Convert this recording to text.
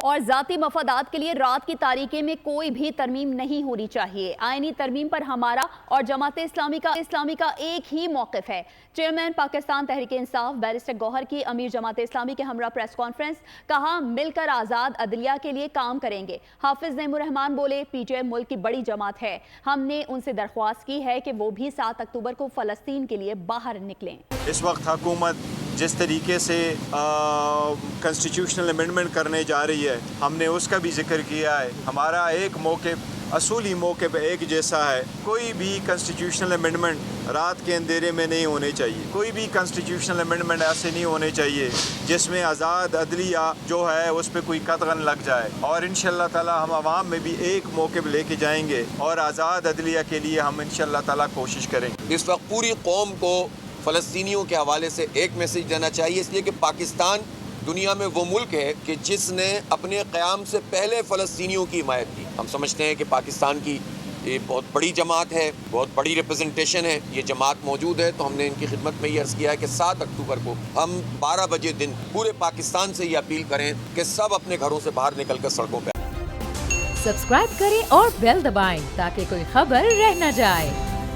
اور ذاتی مفادات کے لیے رات کی تاریکی میں کوئی بھی ترمیم نہیں ہونی چاہیے۔ آئینی ترمیم پر ہمارا اور جماعت اسلامی کا ایک ہی موقف ہے۔ چیئرمین پاکستان تحریک انصاف بیرسٹر گوہر کی امیر جماعت اسلامی کے ہمراہ پریس کانفرنس، کہا مل کر آزاد عدلیہ کے لیے کام کریں گے۔ حافظ نعیم الرحمان بولے پی ٹی آئی ملک کی بڑی جماعت ہے، ہم نے ان سے درخواست کی ہے کہ وہ بھی 7 اکتوبر کو فلسطین کے لیے باہر نکلیں۔ اس وقت حکومت جس طریقے سے کنسٹیٹیوشنل امینڈمنٹ کرنے جا رہی ہے، ہم نے اس کا بھی ذکر کیا ہے۔ ہمارا ایک موقف، اصولی موقف ایک جیسا ہے۔ کوئی بھی کنسٹیٹیوشنل امینڈمنٹ رات کے اندھیرے میں نہیں ہونے چاہیے۔ کوئی بھی کنسٹیٹیوشنل امینڈمنٹ ایسے نہیں ہونے چاہیے جس میں آزاد عدلیہ جو ہے اس پہ کوئی قدغن لگ جائے۔ اور انشاءاللہ تعالی ہم عوام میں بھی ایک موقف لے کے جائیں گے اور آزاد عدلیہ کے لیے ہم انشاءاللہ تعالی کوشش کریں گے۔ اس وقت پوری قوم کو فلسطینیوں کے حوالے سے ایک میسیج دینا چاہیے، اس لیے کہ پاکستان دنیا میں وہ ملک ہے کہ جس نے اپنے قیام سے پہلے فلسطینیوں کی حمایت کی۔ ہم سمجھتے ہیں کہ پاکستان کی یہ بہت بڑی جماعت ہے، بہت بڑی ریپرزنٹیشن ہے، یہ جماعت موجود ہے، تو ہم نے ان کی خدمت میں یہ عرض کیا ہے کہ 7 اکتوبر کو ہم 12 بجے دن پورے پاکستان سے یہ اپیل کریں کہ سب اپنے گھروں سے باہر نکل کر سڑکوں پہ سبسکرائب کریں اور بیل دبائیں تاکہ کوئی خبر رہ نہ جائے۔